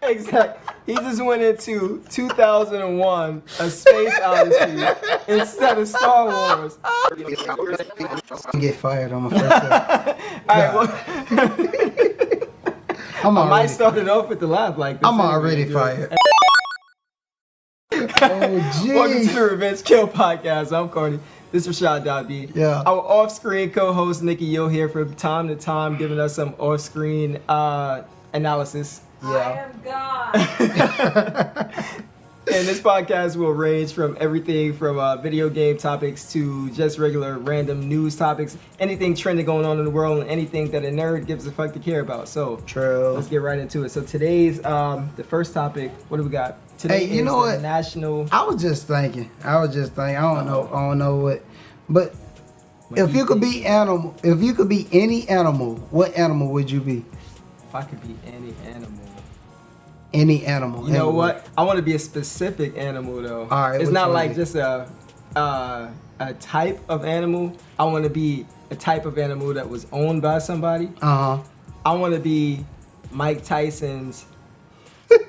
Exactly. He just went into 2001, A Space Odyssey, instead of Star Wars. Get fired on my first day. Alright, well, I might already, start it off with the laugh like this. I'm anyway, already dude. fired. Oh, Welcome to jeez. the Revenge Kill Podcast. I'm Cardi. This is Rashad B. Yeah. Our off-screen co-host Nikki Yo here from time to time, giving us some off-screen analysis. I am God. And this podcast will range from everything from video game topics to just regular random news topics, anything trending going on in the world, and anything that a nerd gives a fuck to care about. So True. let's get right into it. So today's the first topic. What do we got? Today Hey, you is know the what? National. I was just thinking. I don't know what. But if you could be any animal, what animal would you be? If I could be any animal. Any animal. You know what? I want to be a specific animal though. All right, it's which not one like is it? just a type of animal. I want to be a type of animal that was owned by somebody. Uh-huh. I want to be Mike Tyson's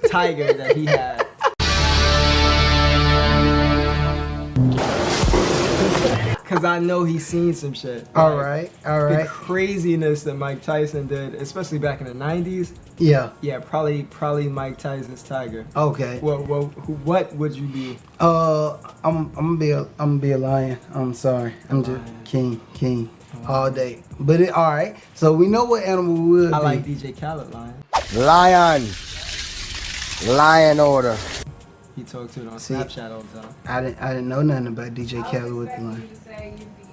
tiger that he had. Cause I know he's seen some shit. All Like, right. The craziness that Mike Tyson did, especially back in the 90s. Yeah. Yeah, probably Mike Tyson's tiger. Okay. What would you be? I'm gonna be a lion. I'm sorry. I'm just king all day. But all right. So we know what animal we would I be. like DJ Khaled line. Lion order. He talked to it on See, Snapchat all the time. I didn't know nothing about DJ I Khaled was with the expecting line. you to say you'd be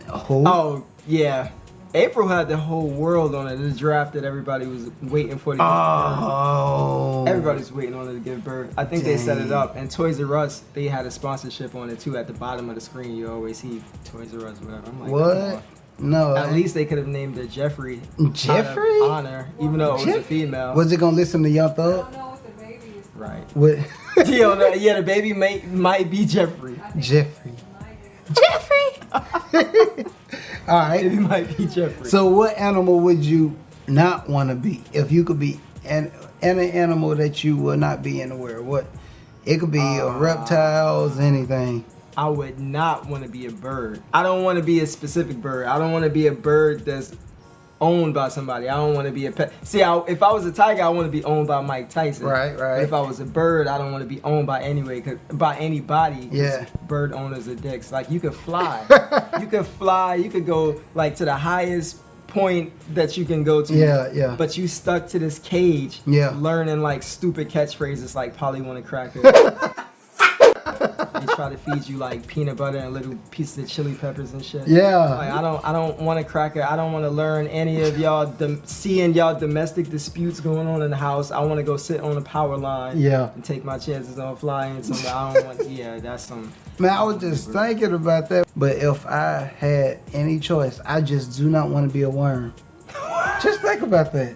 April. Who? Oh yeah, April had the whole world on it. The draft that everybody was waiting for to give birth. Oh. Everybody's waiting on it to give birth. I think they set it Dang. up. And Toys R Us, they had a sponsorship on it too. At the bottom of the screen, you always see Toys R Us, whatever. I'm like, come What? on. No. At least they could have named it Jeffrey. Jeffrey? Out of honor, even though it was a Jeff- female. Was it gonna listen to Young I Thug? don't know what the baby is. Right. What? Yeah, the baby might be Jeffrey. Jeffrey. All right. Baby might be Jeffrey. So what animal would you not want to be if you could be an animal that you will not be in the world? What? It could be reptiles, anything. I would not want to be a bird. I don't want to be a specific bird. I don't want to be a bird that's owned by somebody. I don't want to be a pet. See, if I was a tiger, I want to be owned by Mike Tyson. Right. But if I was a bird, I don't want to be owned by anybody. 'Cause Yeah. bird owners are dicks. Like, you could fly. You could fly. You could go, like, to the highest point that you can go to. Yeah. But you stuck to this cage. Yeah. Learning, like, stupid catchphrases like Polly want a cracker. They try to feed you like peanut butter and little pieces of chili peppers and shit. Yeah. Like, I don't want a cracker. I don't want to learn any of y'all seeing y'all domestic disputes going on in the house. I want to go sit on a power line. Yeah. And take my chances on flying somewhere. I don't want. Yeah, that's some. Man, I was just thinking about that. But if I had any choice, I just do not want to be a worm. Just think about that.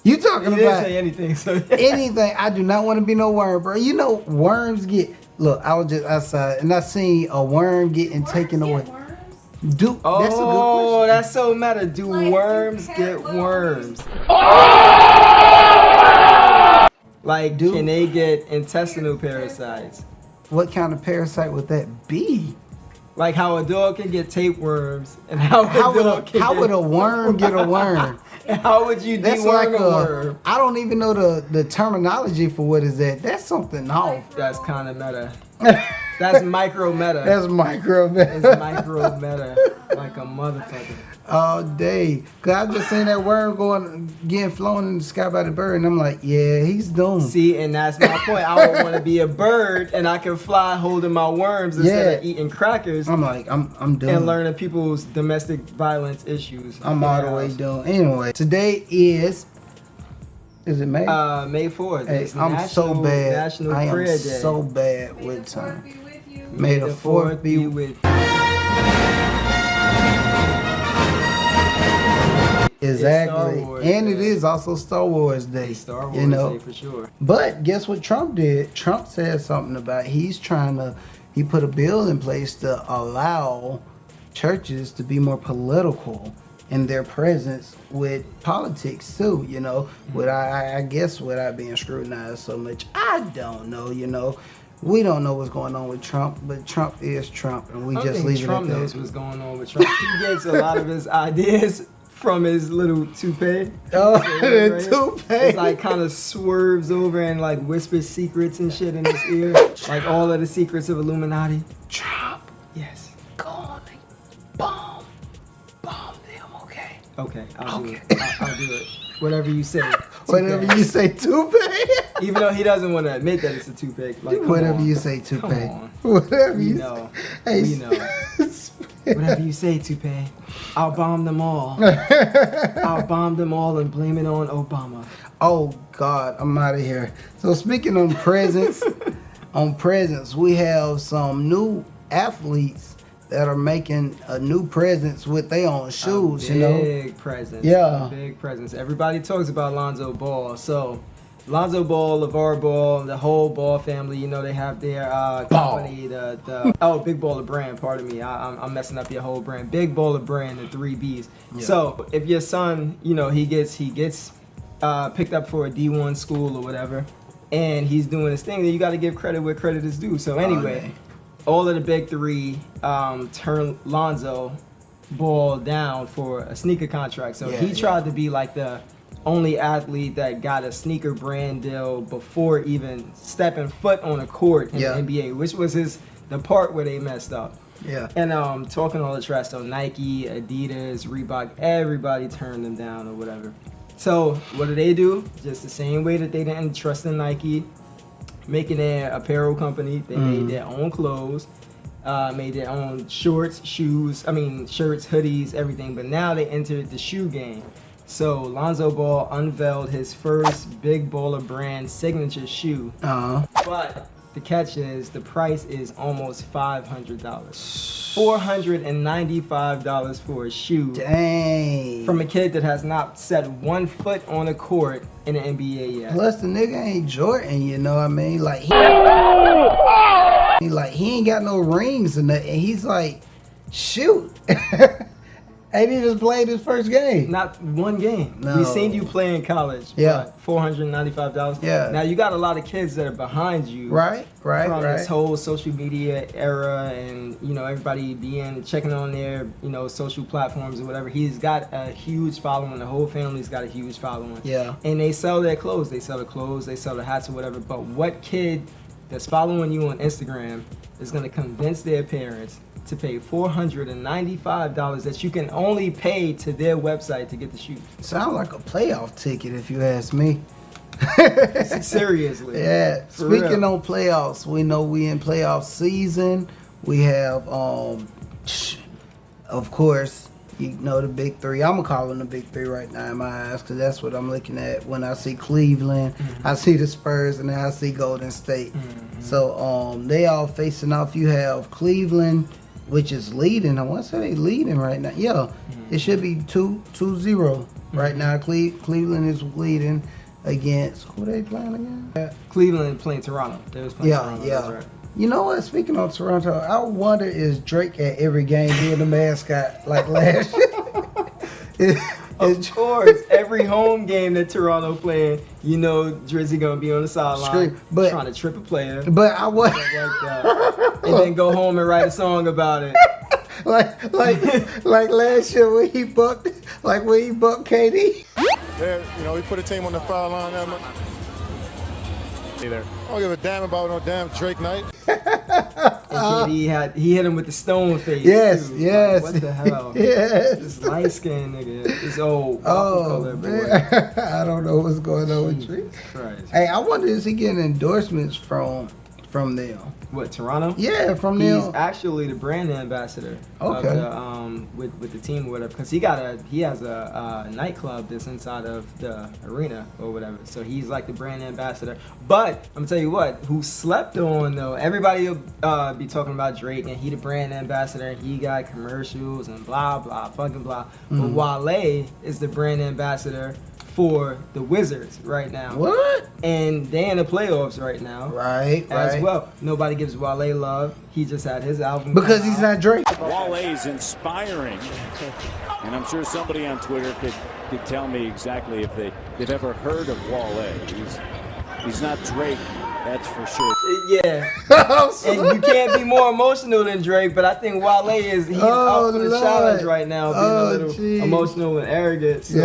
You talking You didn't about say anything, so anything? I do not want to be no worm, bro. You know, worms get. Look, I was just outside and I seen a worm getting taken away. Worms? Dude, Oh, that's a good question. that's so meta. Do Like, worms do get cat worms? Like, Dude. can they get intestinal parasites? What kind of parasite would that be? Like how a dog can get tapeworms, and how Would a worm get a worm? And how would you That's deworm like a worm? I don't even know the terminology for what is that. That's something off. That's kind of meta. That's micro meta. That's micro. It's micro meta, like a motherfucker. All day. Cause I just seen that worm getting flown in the sky by the bird, and I'm like, yeah, he's doomed. See, and that's my point. I would want to be a bird, and I can fly holding my worms instead of eating crackers I'm like, I'm doomed. and learning people's domestic violence issues. I'm all the way doomed. Anyway, today is it May? May 4th. Hey, It's I'm so bad. National I am Prayer Day. so bad May with the time. Fourth be with you. May the 4th be with Exactly. Wars And Day. it is also Star Wars Day. Star Wars you know. Day for sure. But guess what Trump did? Trump said something about he put a bill in place to allow churches to be more political in their presence with politics too, you know, with I guess without being scrutinized so much. I don't know, you know. We don't know what's going on with Trump, but Trump is Trump, and we I just think leave Trump it at knows that. what's going on with Trump. He gets a lot of his ideas from his little toupee. Oh, the Right? toupee. It's like kind of swerves over and like whispers secrets and shit in his ear, like all of the secrets of Illuminati. Trump, Yes. go on, bomb them, okay? Okay, I'll do Okay. it. I'll do it. Whatever you say. Whatever toupee. you say, toupee. Even though he doesn't want to admit that it's a toupee. Like, come Whatever on. you say, toupee. Come on. Whatever We you know. say. We know. Whatever you say, toupee. I'll bomb them all. I'll bomb them all and blame it on Obama. Oh God, I'm out of here. So speaking on presents, we have some new athletes that are making a new presents with their own shoes. You know, Big presence. Yeah. Big presence. Everybody talks about Lonzo Ball. So, Lonzo Ball, LeVar Ball, the whole Ball family, you know, they have their company, Big Baller Brand, pardon me. I'm messing up your whole brand. Big Baller Brand, the 3 Bs. Yeah. So, if your son, you know, he gets picked up for a D1 school or whatever, and he's doing his thing, then you got to give credit where credit is due. So, anyway, all of the big 3 turned Lonzo Ball down for a sneaker contract. So, he tried to be like the only athlete that got a sneaker brand deal before even stepping foot on a court in the NBA, which was the part where they messed up. Yeah. And talking all the trash, so Nike, Adidas, Reebok, everybody turned them down or whatever. So what do? Just the same way that they didn't trust in Nike, making their apparel company, they made their own clothes, made their own shorts, shirts, hoodies, everything. But now they entered the shoe game. So Lonzo Ball unveiled his first Big Baller Brand signature shoe. But the catch is the price is almost $500. $495 for a shoe. Dang. From a kid that has not set one foot on a court in the NBA yet. Plus the nigga ain't Jordan, you know what I mean? Like he ain't got no rings or nothing. He's like, shoot. And he just played his first game. Not one game. No. We seen you play in college. Yeah. $495. Yeah. Now you got a lot of kids that are behind you. Right. From this whole social media era, and you know everybody checking on their social platforms or whatever. He's got a huge following. The whole family's got a huge following. Yeah. And they sell their clothes. They sell the clothes. They sell the hats or whatever. But what kid that's following you on Instagram is gonna convince their parents to pay $495 that you can only pay to their website to get the shoes? Sound like a playoff ticket if you ask me. Seriously. Yeah. For Speaking real. on playoffs, we know we in playoff season. We have of course, you know the big 3. I'm gonna call them the big 3 right now in my eyes because that's what I'm looking at when I see Cleveland. I see the Spurs, and then I see Golden State. So they all facing off. You have Cleveland, which is leading. I want to say they leading right now. Yeah, it should be 2-0 right now. Cleveland is leading against who they playing again? Cleveland playing Toronto. They was playing Toronto. That's right. You know what? Speaking of Toronto, I wonder is Drake at every game being the mascot like last year? Of course, every home game that Toronto playing, you know Drizzy gonna be on the sideline trying to trip a player. But I was like that. And then go home and write a song about it. like last year when he bucked KD. There, we put a team on the foul line. Either. I don't give a damn about no damn Drake night. And KD he hit him with the stone face. Yes, too. yes. Like, what the hell? Yes. This light skinned nigga. This old Oh color man, boy. I don't know what's going on with Drake. Christ. Hey, I wonder is he getting endorsements from them? What, Toronto? Yeah, from He's them. actually the brand ambassador of the, with the team or whatever, because he has a nightclub that's inside of the arena or whatever. So he's like the brand ambassador. But I'm gonna tell you what, who slept on though? Everybody will be talking about Drake and he the brand ambassador and he got commercials and blah blah fucking blah. But Wale is the brand ambassador for the Wizards right now. What? And they're in the playoffs right now. Right. As well. Nobody gives Wale love. He just had his album. Because come he's out. not Drake. Wale's inspiring, and I'm sure somebody on Twitter could tell me exactly if they've ever heard of Wale. He's not Drake, that's for sure. Yeah. And you can't be more emotional than Drake, but I think Wale he's up for the Lord. challenge right now, being a little Jeez. emotional and arrogant. So,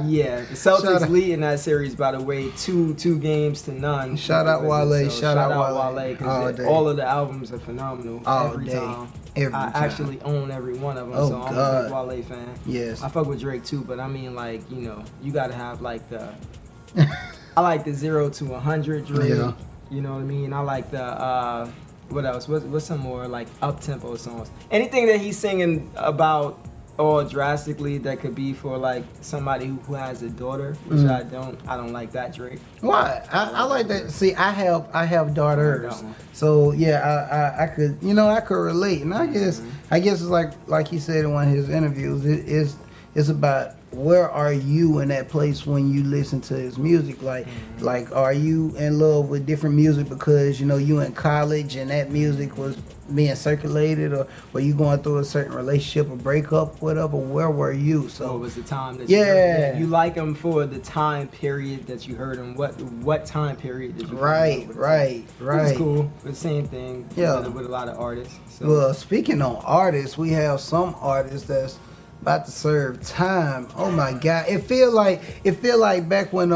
yeah. The Celtics lead in that series, by the way, two games to none. Shout out Wale. So Shout out Wale, All because day. all of the albums are phenomenal. All every day. time. Every I time. actually own every one of them, Oh, so I'm God. a big Wale fan. Yes. I fuck with Drake too, but I mean, like, you know, you gotta have like the. I like the 0 to 100 Drake. Yeah. You know what I mean? I like the what else? What's some more like up tempo songs? Anything that he's singing about or drastically that could be for like somebody who has a daughter, which I don't like that Drake. Why? I like that. See, I have daughters, that one. so yeah, I could, I could relate, and I guess it's like he said in one of his interviews, it's about where are you in that place when you listen to his music, like are you in love with different music because you in college and that music was being circulated, or were you going through a certain relationship or breakup, whatever? Where were you? So So it was the time that Yeah. you like him for the time period that you heard him. What time period did you right. It's cool. The same thing. Yeah. With a lot of artists. So. Well, speaking on artists, we have some artists that's about to serve time. Oh my God! It feel like back when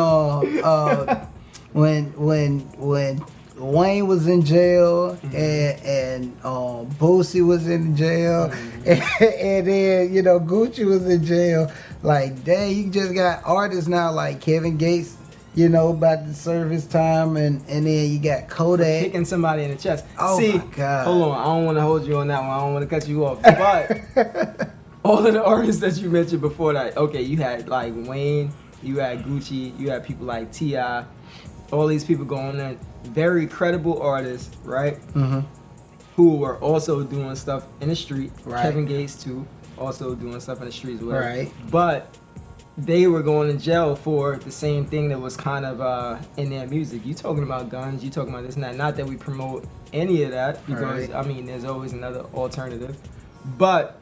when Wayne was in jail and Boosie was in jail and then Gucci was in jail. Like, dang, you just got artists now like Kevin Gates. About to serve his time, and then you got Kodak. Kicking somebody in the chest. Oh See, my God. hold on. I don't want to hold you on that one. I don't want to cut you off. But all of the artists that you mentioned before that, okay, you had like Wayne, you had Gucci, you had people like T.I., all these people going in, very credible artists, right? Mm-hmm. Who were also doing stuff in the street. Right. Kevin Gates too, also doing stuff in the streets, whatever. Right. But they were going to jail for the same thing that was kind of in their music. You talking about guns, you talking about this and that. Not that we promote any of that, because Right. I mean, there's always another alternative. But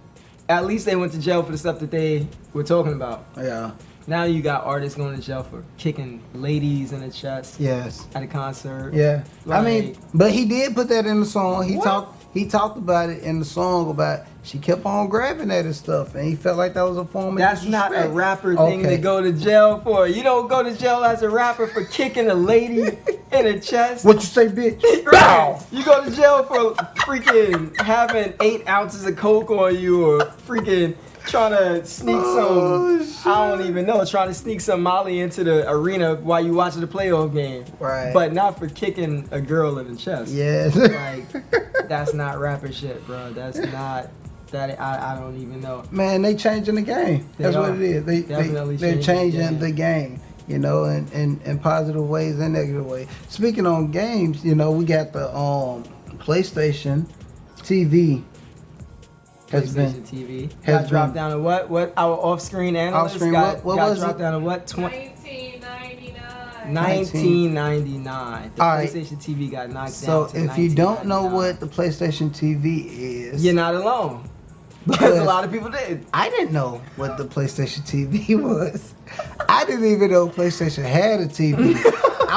at least they went to jail for the stuff that they were talking about. Yeah. Now you got artists going to jail for kicking ladies in the chest Yes. at a concert. Yeah. I mean, Like- but he did put that in the song. He What? talked about it in the song about she kept on grabbing at his stuff, and he felt like that was a form of That's not a disrespect. rapper thing to Okay. go to jail for. You don't go to jail as a rapper for kicking a lady in the chest. What you say, bitch? Right. You go to jail for freaking having 8 ounces of coke on you, or freaking trying to sneak Oh, some, I don't even know, trying to sneak some Molly into the arena while you watching the playoff game. Right. But not for kicking a girl in the chest. Yes. Like, that's not rapper shit, bro. That's not, I don't even know. Man, they changing the game. They That's are. what it is. Definitely They're changing changing the the game. In positive ways and negative ways. Speaking on games, we got the PlayStation TV. Has been PlayStation TV. has Got dropped been- down to what? What our off-screen analyst Off-screen, got, what got was dropped it? down to what? 1999. 1999. The All right. PlayStation TV got knocked So down to if you don't know 1999. what the PlayStation TV is, You're not alone. Because a lot of people did. I didn't know what the PlayStation TV was. I didn't even know PlayStation had a TV.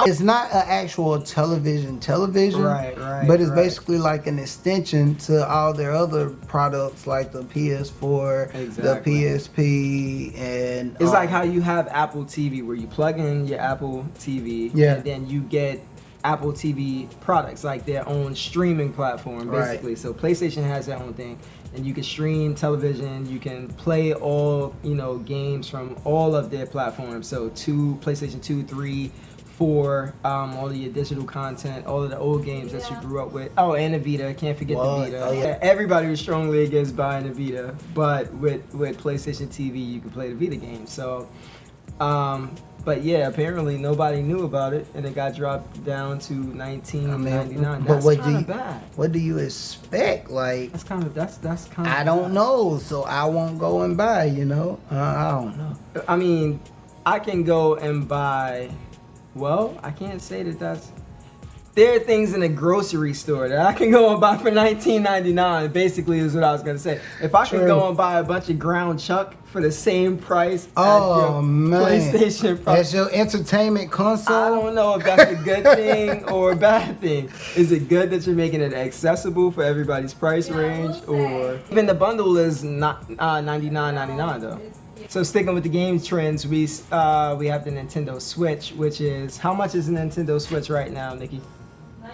It's not an actual television, Right, but it's right. basically like an extension to all their other products like the PS4, Exactly. the PSP, and It's like how you have Apple TV, where you plug in your Apple TV, Yeah. and then you get Apple TV products, like their own streaming platform, Right. basically. So PlayStation has their own thing, and you can stream television. You can play all games from all of their platforms. So PlayStation 2, 3, 4, all of your digital content, all of the old games that you Yeah. grew up with. Oh, and the Vita. Can't forget What? the Vita. Oh, yeah. Everybody was strongly against buying the Vita, but with PlayStation TV, you can play the Vita games. So, but But yeah, apparently nobody knew about it, and it got dropped down to $19.99. but That's kind of bad. What do you expect? Like, That's kind of. I don't know, so I won't go and buy. You know, I don't know. I mean, I can go and buy. Well, I can't say that that's. There are things in a grocery store that I can go and buy for $19.99. Basically, is what I was gonna say. If I can go and buy a bunch of ground chuck for the same price as your PlayStation, As your entertainment console. I don't know if that's a good thing or a bad thing. Is it good that you're making it accessible for everybody's price range, or even the bundle is not $99.99 though? So sticking with the games trends, we have the Nintendo Switch, which is how much is the Nintendo Switch right now, Nikki? $19.99.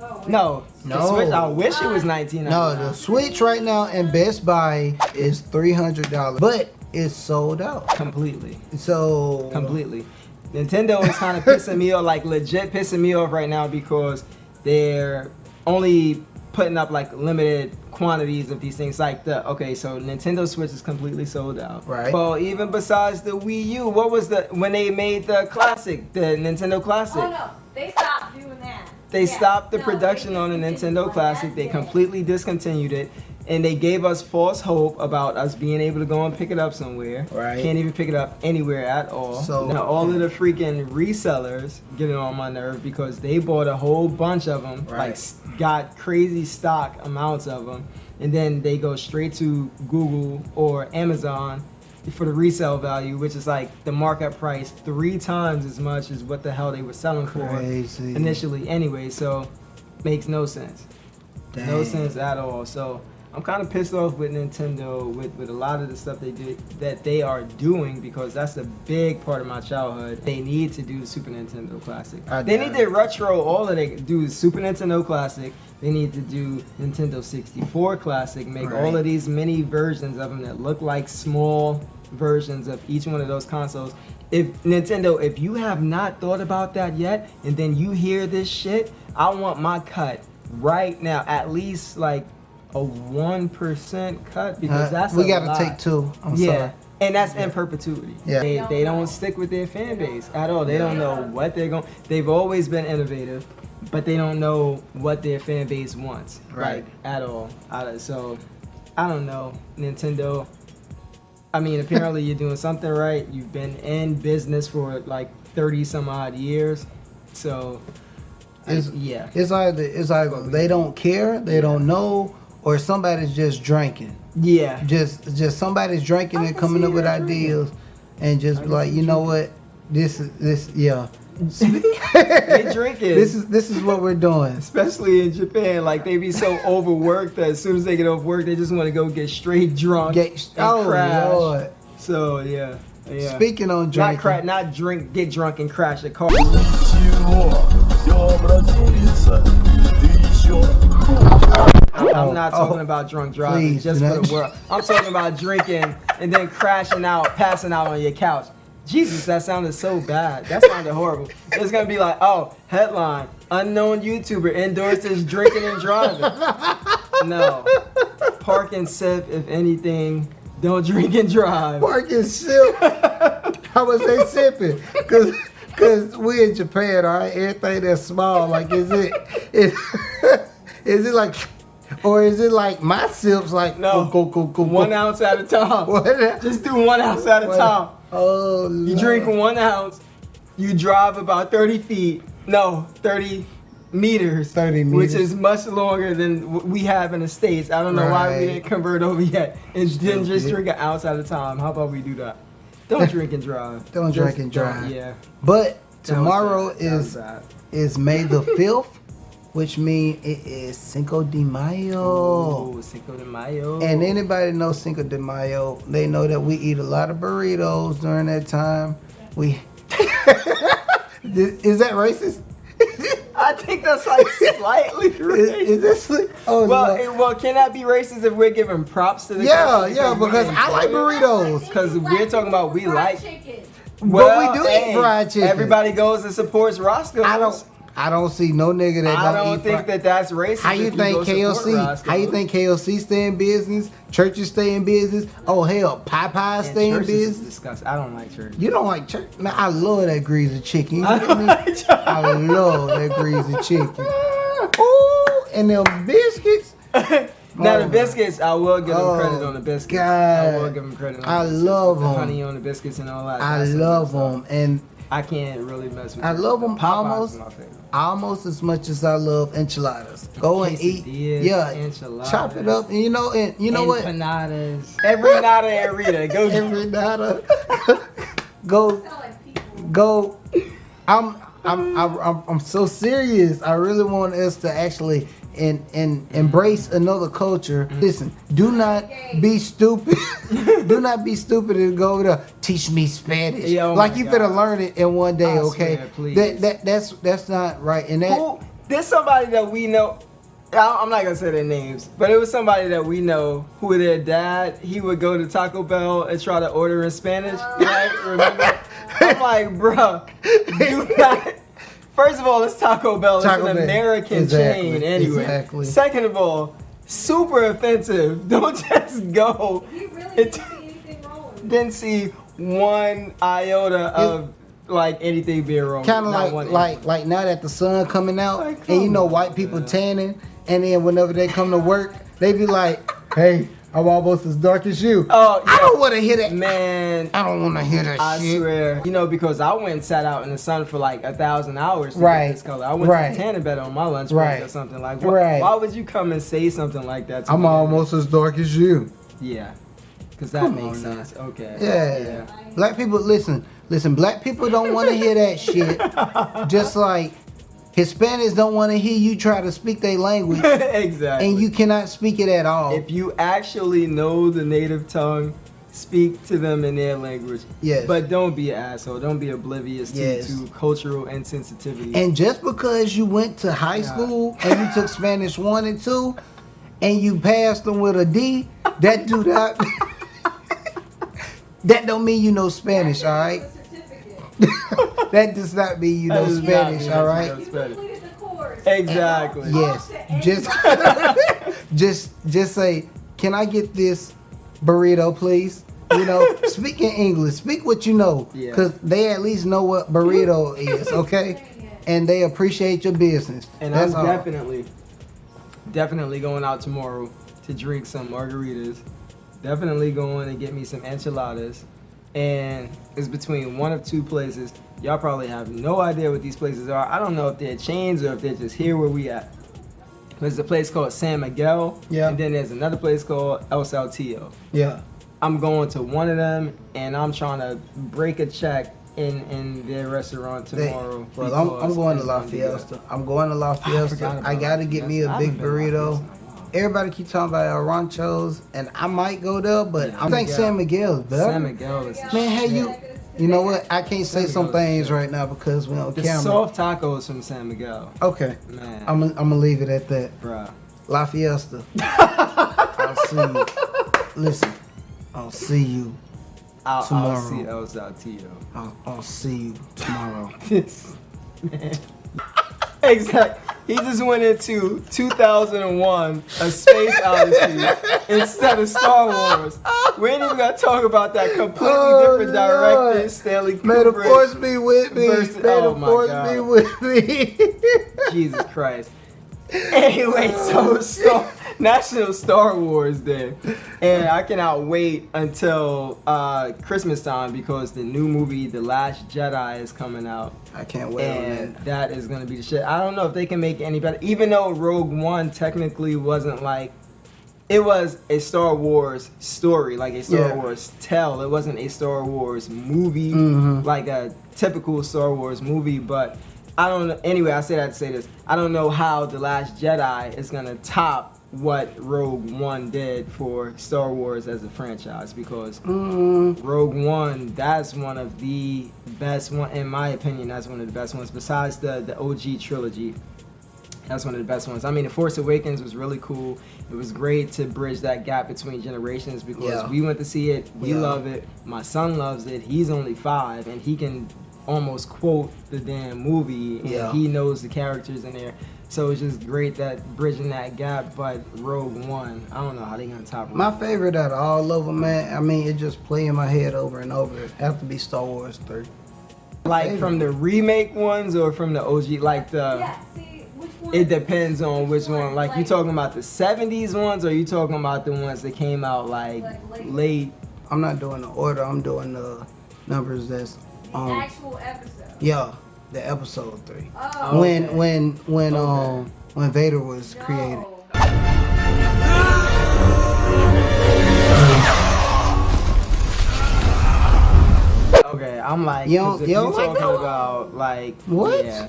Oh, wait. No, the Switch. I wish it was $19.99. No, the Switch right now in Best Buy is $300, but it's sold out completely. So Completely. Nintendo is kind of pissing me off, like legit pissing me off right now because they're only putting up like limited quantities of these things. Like so Nintendo Switch is completely sold out. Right. Well, even besides the Wii U, what was when they made the Classic, the Nintendo Classic? Oh no, they stopped doing that. They stopped the production on the Nintendo Classic. They completely discontinued it. And they gave us false hope about us being able to go and pick it up somewhere. Right. Can't even pick it up anywhere at all. So now all of the freaking resellers getting on my nerve because they bought a whole bunch of them. Right. Like got crazy stock amounts of them. And then they go straight to Google or Amazon for the resale value, which is like the markup price 3 times as much as what the hell they were selling for initially anyway. So makes no sense. Dang. No sense at all. So I'm kind of pissed off with Nintendo with a lot of the stuff they are doing because that's a big part of my childhood. They need to do the Super Nintendo Classic. They need to retro all of it. Do Super Nintendo Classic. They need to do Nintendo 64 Classic. Make all of these mini versions of them that look like small versions of each one of those consoles. If Nintendo, if you have not thought about that yet, and then you hear this shit, I want my cut right now. At least like a 1% cut because that's we gotta take 2. I'm sorry. And that's in perpetuity. Yeah. They don't stick with their fan base at all. They don't know what they're going. They've always been innovative, but they don't know what their fan base wants. Right. Like, at all. So I don't know, Nintendo. I mean, apparently you're doing something right. You've been in business for like 30 some odd years. So It's either they don't care, they don't know, or somebody's just drinking. Yeah. Just somebody's drinking and coming up with ideas, and just be like, you know what, this. They drinking. This is what we're doing. Especially in Japan, like they be so overworked that as soon as they get off work, they just want to go get straight drunk and crash. Lord. So yeah. Speaking on drinking, get drunk and crash a car. I'm not talking about drunk driving, please, just for the world. I'm talking about drinking and then crashing out, passing out on your couch. Jesus, that sounded so bad. That sounded horrible. It's gonna be like, oh, headline: unknown YouTuber endorses drinking and driving. No, park and sip. If anything, don't drink and drive. Park and sip. How was they sipping? Cause we in Japan, all right. Everything that's small, like is it like, or is it like my sips like no? Go. 1 ounce at a time. Just do 1 ounce at a time. Oh, you Lord. drink 1 ounce, you drive about 30 meters, which is much longer than we have in the States. I don't know why we didn't convert over yet and then just drink 1 ounce at a time. How about we do that? Don't drink and drive. Drink and drive. Yeah. But tomorrow is May the 5th, which means it is Cinco de Mayo. Oh, Cinco de Mayo. And anybody knows Cinco de Mayo, they know that we eat a lot of burritos during that time. Is that racist? I think that's like slightly racist. Is this? Oh, well, can that be racist if we're giving props to the country? because I like burritos. Because we're talking about we like. Chicken. But we do eat fried chicken. Everybody goes and supports Roscoe's. I don't see no nigga that I don't don't eat think fried. that's racist. How you if think go support KLC? Roscoe's. How you think KLC stay in business? Churches stay in business. Oh hell, Popeyes And stay in churches is business. disgusting. I don't like church. You don't like church? Man, I love that greasy chicken. You I hear don't me? like church. I love that greasy chicken. Ooh, and them biscuits. Now Oh, the biscuits, I will give them oh, credit on the biscuits. God. I will give them credit on I the biscuits. love With the 'em. honey on the biscuits and all that. I That's some love good stuff. them, and I can't really mess with I church. love 'em Popeyes almost- is my favorite. almost as much as I love enchiladas. Go and eat, Quesadillas, yeah, enchiladas, chop it up, and you know what? Empanadas. Every nada and Rita. Go. Every nada, go. Sound like people. Go. I'm so serious. I really want us to actually embrace another culture. Listen, do not be stupid. Do not be stupid and go to teach me Spanish. Yeah, oh like my you finna God. learn it in one day, I okay? swear, please. That's not right. And that Who? There's somebody that we know. I'm not gonna say their names, but it was somebody that we know who their dad, he would go to Taco Bell and try to order in Spanish, right? Remember? I'm like, bruh, do not. First of all, it's Taco Bell. It's Taco an Bell. American Exactly, chain anyway. exactly. Second of all, super offensive. Don't just go. You really It- didn't see anything wrong with it. Didn't see one iota of like anything being wrong. kind of Not one like now that the sun coming out, Like, and you come know on, white people man. tanning, and then whenever they come to work, they be like, "Hey, I'm almost as dark as you." Oh, I yeah. don't want to hear that. Man, I don't want to hear that I shit. swear, because I went and sat out in the sun for like 1,000 hours to Right, get this color. I went right. to tanning bed on my lunch break Right, or something like. right. Why would you come and say something like that? To I'm me? almost as dark as you. Yeah, because that Come makes on now. sense. Okay. Yeah. Black people, listen. Black people don't want to hear that shit. Just like Hispanics don't want to hear you try to speak their language, Exactly. and you cannot speak it at all. if you actually know the native tongue, speak to them in their language. Yes. But don't be an asshole. Don't be oblivious Yes. to cultural insensitivity. And just because you went to high school and you took Spanish 1 and 2 and you passed them with a D, that do not that don't mean you know Spanish, all right? A certificate. That does not mean you know That does not Spanish, mean all that right? you know You Spanish. completed the course. Exactly. Yes. Just Just say, "Can I get this burrito, please?" Speak in English. Speak what you know, Yeah. because they at least know what burrito is, okay? And they appreciate your business. And That's I'm all. definitely going out tomorrow to drink some margaritas. Definitely going to get me some enchiladas. And it's between one of two places. Y'all probably have no idea what these places are. I don't know if they're chains or if they're just here where we at. There's a place called San Miguel. Yeah. And then there's another place called El Saltillo. Yeah. I'm going to one of them and I'm trying to break a check in their restaurant tomorrow. Well, I'm because going to it's La gonna be good. Fiesta. I'm going to La I Fiesta. forgot I about gotta La get me Fiesta. a I big haven't been to La burrito. Fiesta in a while. Everybody keep talking about El Ranchos, and I might go there, but Yeah, I think Miguel. San Miguel is better. San Miguel is Man, hey, you know what? I can't say San some Miguel is things good. right now because we're on The camera. soft tacos from San Miguel. Okay, Man. I'm gonna leave it at that. Bruh. La Fiesta. I'll see you. Listen, I'll see you I'll tomorrow. see El Saltillo. I'll see you tomorrow. This man. Exactly. He just went into 2001, A Space Odyssey, instead of Star Wars. We ain't even gonna talk about that completely Oh, different Lord. director, Stanley Kubrick. May the force be with me. versus- May the oh my force God. be with me. Jesus Christ. Anyway, so National Star Wars Day, and I cannot wait until Christmas time because the new movie, The Last Jedi, is coming out, I can't wait on and that. that is gonna be the shit. I don't know if they can make it any better, even though Rogue One technically wasn't like. It was a Star Wars story, like a Star Yeah. Wars tell. It wasn't a Star Wars movie, Mhm. like a typical Star Wars movie. But I don't know. Anyway, I say that to say this. I don't know how The Last Jedi is going to top what Rogue One did for Star Wars as a franchise, because Rogue One, that's one of the best one, in my opinion, that's one of the best ones besides the OG trilogy. That's one of the best ones. I mean, The Force Awakens was really cool. It was great to bridge that gap between generations because Yeah. we went to see it. We Yeah. love it. My son loves it. He's only 5, and he can almost quote the damn movie, and Yeah. he knows the characters in there. So it's just great that bridging that gap. But Rogue One, I don't know how they gonna top Rogue My One. favorite out of all of them, man. I mean, it just play in my head over and over. It have to be Star Wars 3. Like from the remake ones or from the OG, like the. Yeah, see, which one? It depends on which one. Like you talking about the 70s ones, or you talking about the ones that came out like late? I'm not doing the order. I'm doing the numbers that's The actual episode. yeah, the episode 3. Oh. When Okay. when Vader was created. No. Okay, I'm like, You 'cause don't- if you you don't like talking that one? about like What? Yeah,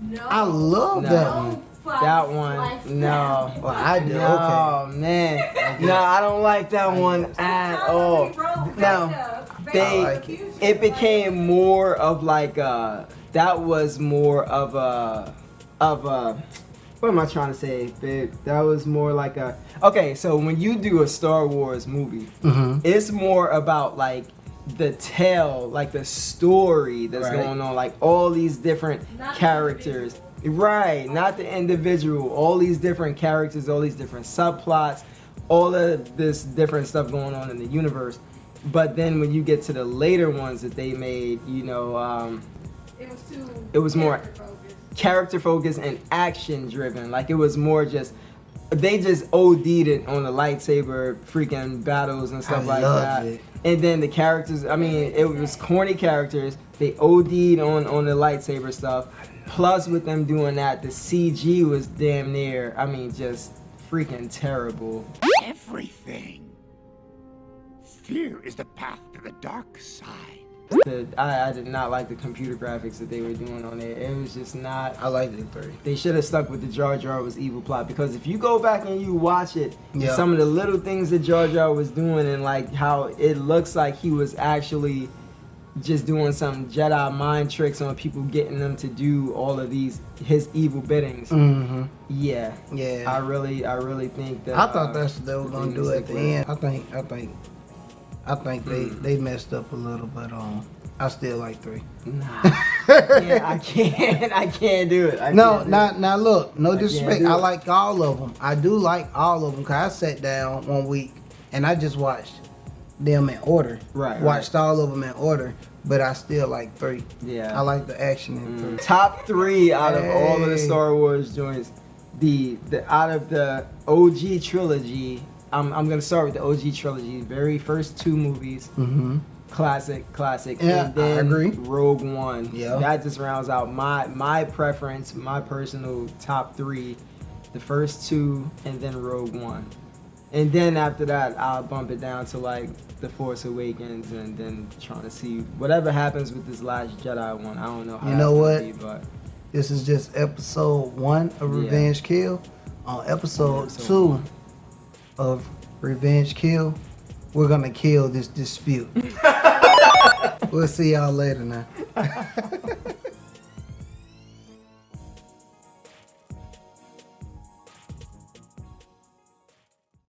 No. I love No. that one. that one, no. Well, I do. No, man. No, I don't like that one at all. No, they. It became more of like that was more of a what am I trying to say, babe? That was more like a okay. So when you do a Star Wars movie, it's more about like the tale, like the story that's Right. going on, like all these different Not the characters. Right, not the individual. All these different characters, all these different subplots, all of this different stuff going on in the universe. But then when you get to the later ones that they made, you know, It was too. It was more- character-focused. character focused and action driven. Like it was more just they just OD'd it on the lightsaber freaking battles and stuff I like loved that. it. And then the characters, I mean, it was corny characters. They OD'd on the lightsaber stuff. Plus with them doing that, the CG was damn near, I mean, just freaking terrible. Everything. Fear is the path to the dark side. I did not like the computer graphics that they were doing on there. It was just not. I like the 3. They should have stuck with the Jar Jar was evil plot, because if you go back and you watch it, Yeah. some of the little things that Jar Jar was doing and like how it looks like he was actually just doing some Jedi mind tricks on people, getting them to do all of his evil biddings. Mm-hmm. Yeah, Yeah. I really think that. I thought that's what they were gonna do at the end. end. I think they messed up a little, but I still like 3. Nah, I can't do it. I No, can't do not it. now. Look, no can't disrespect. do I it. like all of them. I do like all of them. Cause I sat down one week and I just watched them in order. Right. Watched all of them in order, but I still like 3. Yeah. I like the action in 3. Top 3 out of all of the Hey. Star Wars joints. The out of the OG trilogy, I'm gonna start with the OG trilogy. Very first 2 movies, Mm-hmm. classic. Yeah, and then I agree. Rogue One. Yeah. That just rounds out my preference, my personal top 3. The first 2, and then Rogue One. And then after that, I'll bump it down to like The Force Awakens, and then trying to see whatever happens with this Last Jedi one. I don't know how You know that's gonna what? be, but This is just episode 1 of Yeah. Revenge Kill. On episode Episode 2 1. of Revenge Kill, we're gonna kill this dispute. We'll see y'all later now.